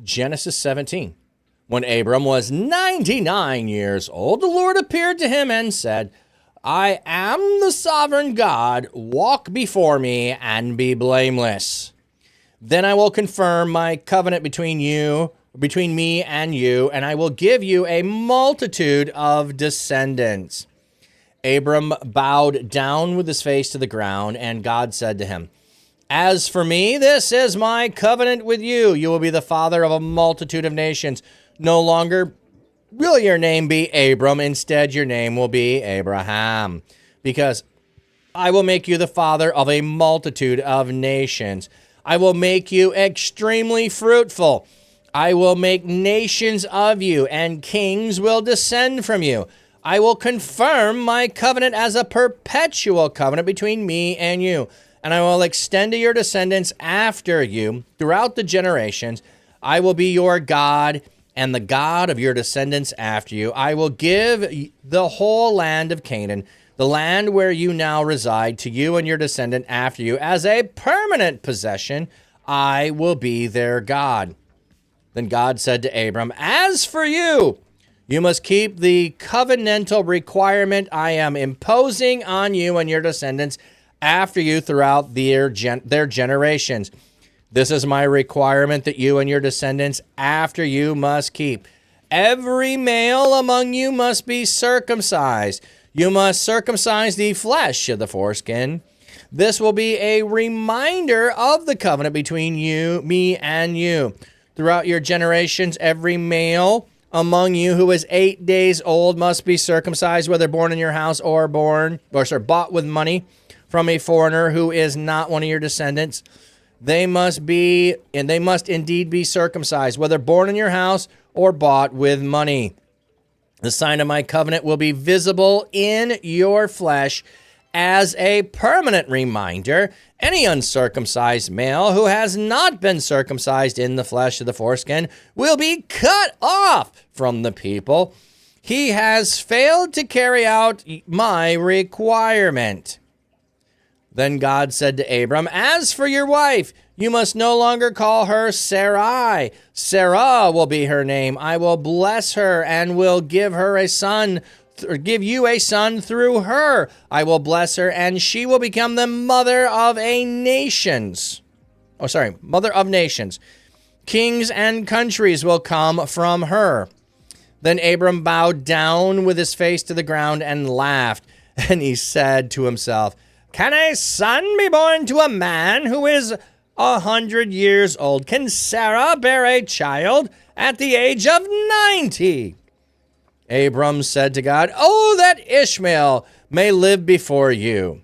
Genesis 17. When Abram was 99 years old, the Lord appeared to him and said, I am the sovereign God. Walk before me and be blameless. Then I will confirm my covenant between me and you, and I will give you a multitude of descendants. Abram bowed down with his face to the ground, and God said to him, As for me, this is my covenant with you. You will be the father of a multitude of nations. No longer will your name be Abram. Instead, your name will be Abraham, because I will make you the father of a multitude of nations. I will make you extremely fruitful. I will make nations of you, and kings will descend from you. I will confirm my covenant as a perpetual covenant between me and you, and I will extend to your descendants after you throughout the generations. I will be your God and the God of your descendants after you. I will give the whole land of Canaan, the land where you now reside, to you and your descendant after you as a permanent possession. I will be their God. Then God said to Abram, As for you, you must keep the covenantal requirement I am imposing on you and your descendants after you throughout their generations. This is my requirement that you and your descendants after you must keep. Every male among you must be circumcised. You must circumcise the flesh of the foreskin. This will be a reminder of the covenant between me and you. Throughout your generations, every male among you who is 8 days old must be circumcised, whether born in your house or bought with money from a foreigner who is not one of your descendants. They must indeed be circumcised, whether born in your house or bought with money. The sign of my covenant will be visible in your flesh as a permanent reminder. Any uncircumcised male who has not been circumcised in the flesh of the foreskin will be cut off from the people. He has failed to carry out my requirement. Then God said to Abram, As for your wife, you must no longer call her Sarai. Sarah will be her name. I will bless her and will give her a son, or give you a son through her. I will bless her, and she will become the mother of nations. Kings and countries will come from her. Then Abram bowed down with his face to the ground and laughed, and he said to himself, Can a son be born to a man who is 100 years old? Can Sarah bear a child at the age of 90? Abram said to God, Oh, that Ishmael may live before you.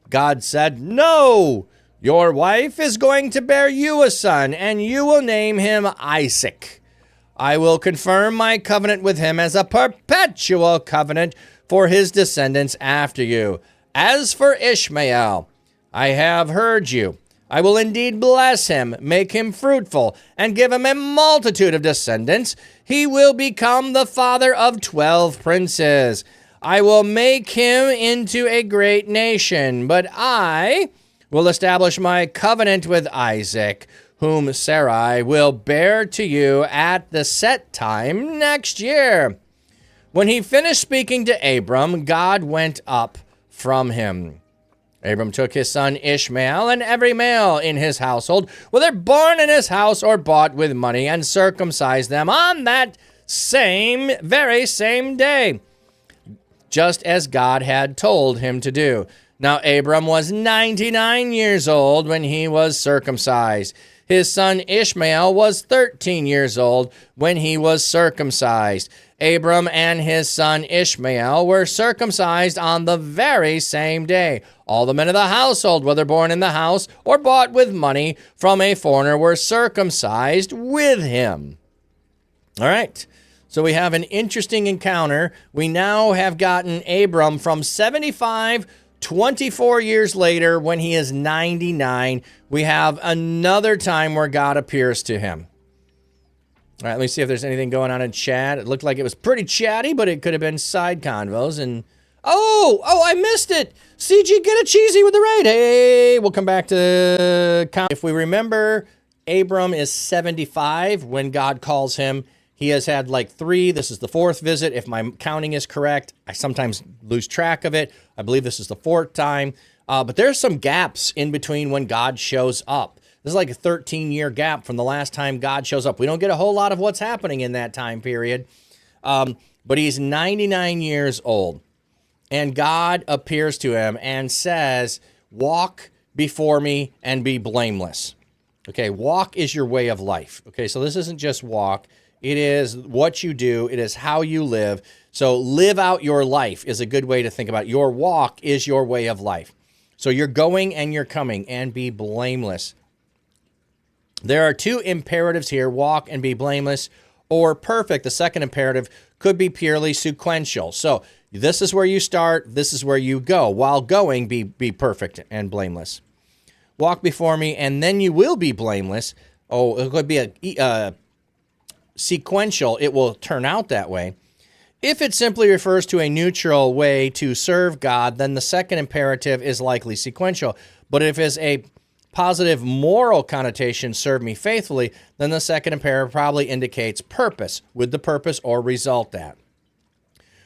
God said, No, your wife is going to bear you a son, and you will name him Isaac. I will confirm my covenant with him as a perpetual covenant for his descendants after you. As for Ishmael, I have heard you. I will indeed bless him, make him fruitful, and give him a multitude of descendants. He will become the father of 12 princes. I will make him into a great nation, but I will establish my covenant with Isaac, whom Sarai will bear to you at the set time next year. When he finished speaking to Abram, God went up from him. Abram took his son Ishmael and every male in his household, whether born in his house or bought with money, and circumcised them on that very same day, just as God had told him to do. Now Abram was 99 years old when he was circumcised. His son Ishmael was 13 years old when he was circumcised. Abram and his son Ishmael were circumcised on the very same day. All the men of the household, whether born in the house or bought with money from a foreigner, were circumcised with him. All right, so we have an interesting encounter. We now have gotten Abram from 75, 24 years later, when he is 99, we have another time where God appears to him. All right, let me see if there's anything going on in chat. It looked like it was pretty chatty, but it could have been side convos. And oh, I missed it. CG, get a cheesy with the raid. Hey, we'll come back to if we remember Abram is 75 when God calls him. He has had like 3. This is the 4th visit. If my counting is correct, I sometimes lose track of it. I believe this is the 4th time. But there's some gaps in between when God shows up. This is like a 13-year gap from the last time God shows up. We don't get a whole lot of what's happening in that time period. But he's 99 years old. And God appears to him and says, walk before me and be blameless. Okay, walk is your way of life. Okay, so this isn't just walk. It is what you do. It is how you live. So live out your life is a good way to think about it. Your walk is your way of life. So you're going and you're coming, and be blameless. There are 2 imperatives here, walk and be blameless, or perfect. The second imperative could be purely sequential. So this is where you start, this is where you go. While going, be perfect and blameless. Walk before me, and then you will be blameless. Oh, it could be a sequential. It will turn out that way. If it simply refers to a neutral way to serve God, then the second imperative is likely sequential. But if it's a positive moral connotation, serve me faithfully, then the second imperative probably indicates purpose, with the purpose or result that.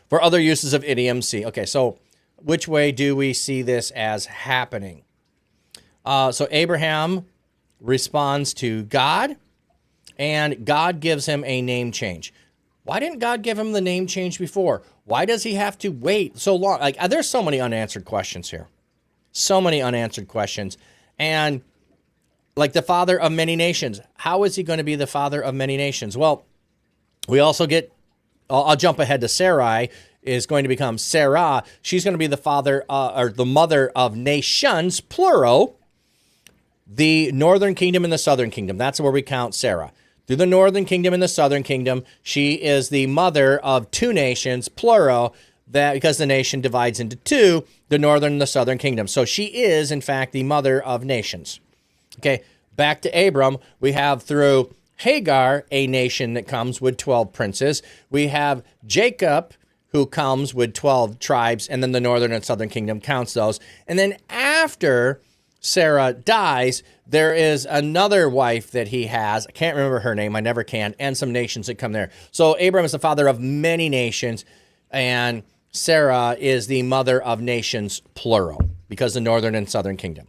For other uses of idiom, see. Okay, so which way do we see this as happening? So Abraham responds to God, and God gives him a name change. Why didn't God give him the name change before? Why does he have to wait so long? Like, there's so many unanswered questions here. So many unanswered questions. And like the father of many nations, how is he going to be the father of many nations? Well, we also get, I'll jump ahead to Sarai, is going to become Sarah. She's going to be the father or the mother of nations, plural, the northern kingdom and the southern kingdom. That's where we count Sarah. Through the northern kingdom and the southern kingdom, she is the mother of 2 nations, plural, that because the nation divides into 2, the northern and the southern kingdom. So she is, in fact, the mother of nations. Okay, back to Abram, we have through Hagar, a nation that comes with 12 princes. We have Jacob, who comes with 12 tribes, and then the northern and southern kingdom counts those. And then after Sarah dies, there is another wife that he has. I can't remember her name. I never can. And some nations that come there. So Abram is the father of many nations, and Sarah is the mother of nations, plural, because the northern and southern kingdom.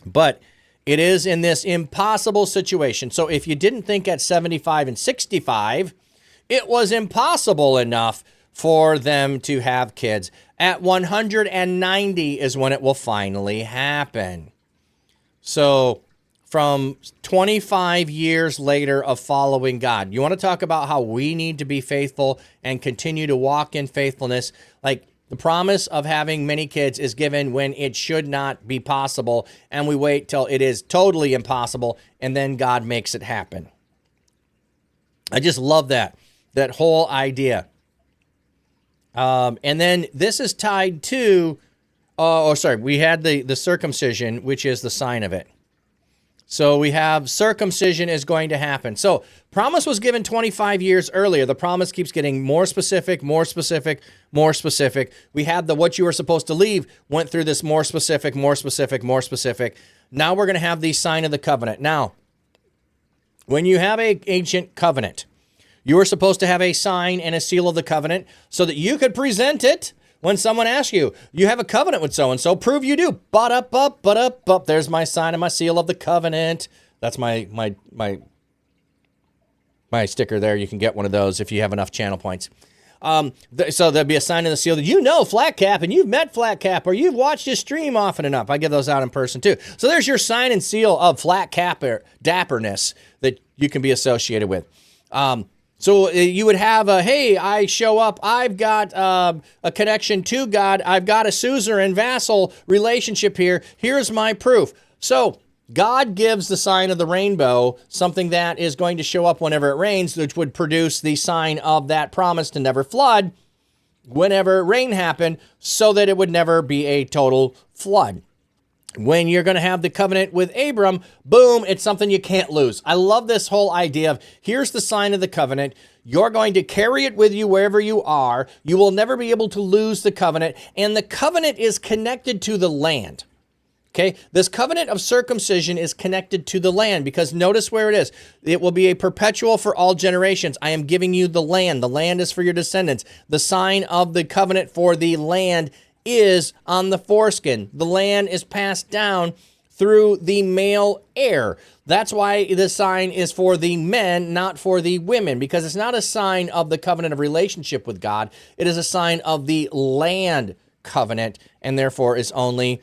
But it is in this impossible situation. So if you didn't think at 75 and 65, it was impossible enough for them to have kids. At 190 is when it will finally happen. So from 25 years later of following God, you want to talk about how we need to be faithful and continue to walk in faithfulness. Like the promise of having many kids is given when it should not be possible, and we wait till it is totally impossible, and then God makes it happen. I just love that whole idea. And then this is tied to, we had the circumcision, which is the sign of it. So we have circumcision is going to happen. So promise was given 25 years earlier. The promise keeps getting more specific, more specific, more specific. We had what you were supposed to leave, went through this more specific, more specific, more specific. Now we're going to have the sign of the covenant. Now, when you have an ancient covenant, you were supposed to have a sign and a seal of the covenant so that you could present it when someone asks you, you have a covenant with so-and-so, prove you do. But there's my sign and my seal of the covenant. That's my sticker there. You can get one of those if you have enough channel points. So there'll be a sign and the seal that you know Flat Cap, and you've met Flat Cap, or you've watched his stream often enough. I give those out in person too. So there's your sign and seal of Flat Cap or dapperness that you can be associated with. So you would have hey, I show up, I've got a connection to God, I've got a suzerain and vassal relationship here, here's my proof. So God gives the sign of the rainbow, something that is going to show up whenever it rains, which would produce the sign of that promise to never flood whenever rain happened, so that it would never be a total flood. When you're going to have the covenant with Abram, boom, it's something you can't lose. I love this whole idea of here's the sign of the covenant. You're going to carry it with you wherever you are. You will never be able to lose the covenant. And the covenant is connected to the land. Okay, this covenant of circumcision is connected to the land because notice where it is. It will be a perpetual for all generations. I am giving you the land. The land is for your descendants. The sign of the covenant for the land is on the foreskin. The land is passed down through the male heir. That's why the sign is for the men, not for the women, because it's not a sign of the covenant of relationship with God. It is a sign of the land covenant, and therefore is only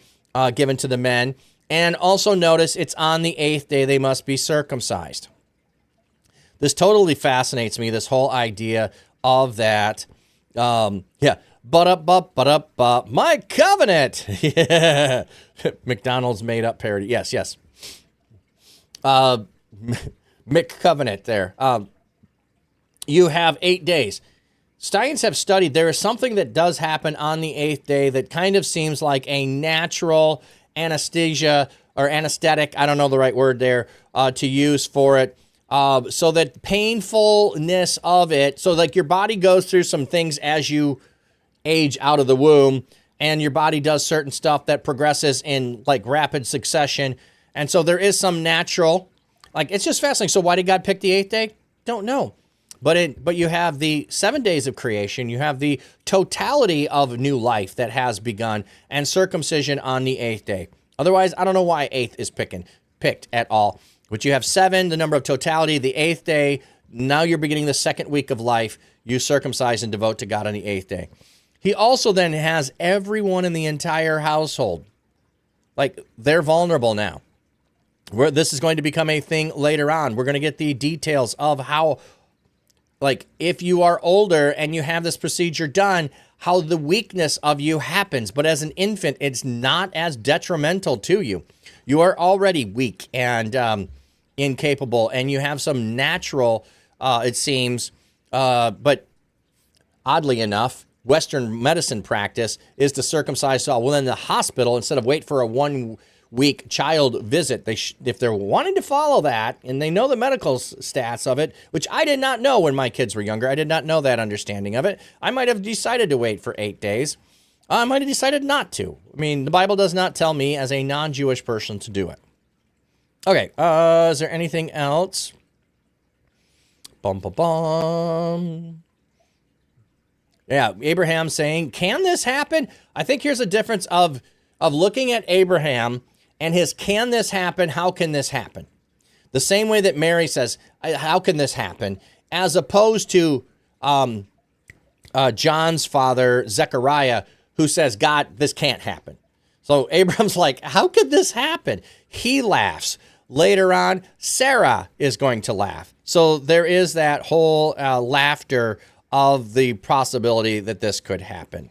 given to the men. And also notice it's on the 8th day they must be circumcised. This totally fascinates me, this whole idea of that. My covenant. Yeah. McDonald's made up parody. Yes. Mick Covenant there. You have 8 days. Science have studied there is something that does happen on the 8th day that kind of seems like a natural anesthesia or anesthetic, I don't know the right word there, to use for it, so that painfulness of it, so like your body goes through some things as you age out of the womb, and your body does certain stuff that progresses in like rapid succession, and so there is some natural, like it's just fascinating. So why did God pick the 8th day? Don't know. But you have the 7 days of creation, you have the totality of new life that has begun, and circumcision on the 8th day. Otherwise, I don't know why 8th is picked at all. But you have 7, the number of totality, the 8th day, now you're beginning the 2nd week of life, you circumcise and devote to God on the 8th day. He also then has everyone in the entire household. Like, they're vulnerable now. This is going to become a thing later on. We're going to get the details of how, like, if you are older and you have this procedure done, how the weakness of you happens. But as an infant, it's not as detrimental to you. You are already weak and incapable, and you have some natural, it seems, but oddly enough, Western medicine practice is to circumcise all. Well, in the hospital, instead of wait for a 1 week child visit, if they're wanting to follow that, and they know the medical stats of it, which I did not know when my kids were younger. I did not know that understanding of it. I might have decided to wait for 8 days. I might have decided not to. I mean, the Bible does not tell me as a non-Jewish person to do it. Okay, is there anything else? Yeah, Abraham saying, can this happen? I think here's a difference of looking at Abraham and his can this happen, how can this happen? The same way that Mary says, how can this happen? As opposed to John's father, Zechariah, who says, God, this can't happen. So Abram's like, how could this happen? He laughs. Later on, Sarah is going to laugh. So there is that whole laughter of the possibility that this could happen.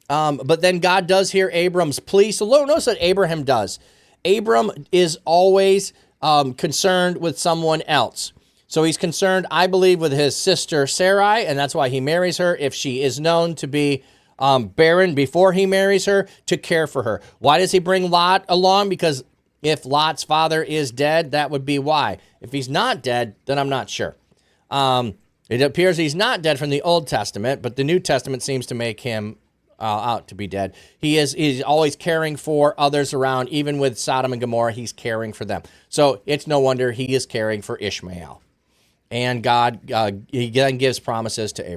But then God does hear Abram's plea. So notice what Abraham does. Abram is always concerned with someone else. So he's concerned, I believe, with his sister Sarai, and that's why he marries her. If she is known to be barren before he marries her, to care for her. Why does he bring Lot along? Because if Lot's father is dead, that would be why. If he's not dead, then I'm not sure. It appears he's not dead from the Old Testament, but the New Testament seems to make him out to be dead. He's always caring for others around. Even with Sodom and Gomorrah, he's caring for them. So it's no wonder he is caring for Ishmael. And God, he then gives promises to Abraham.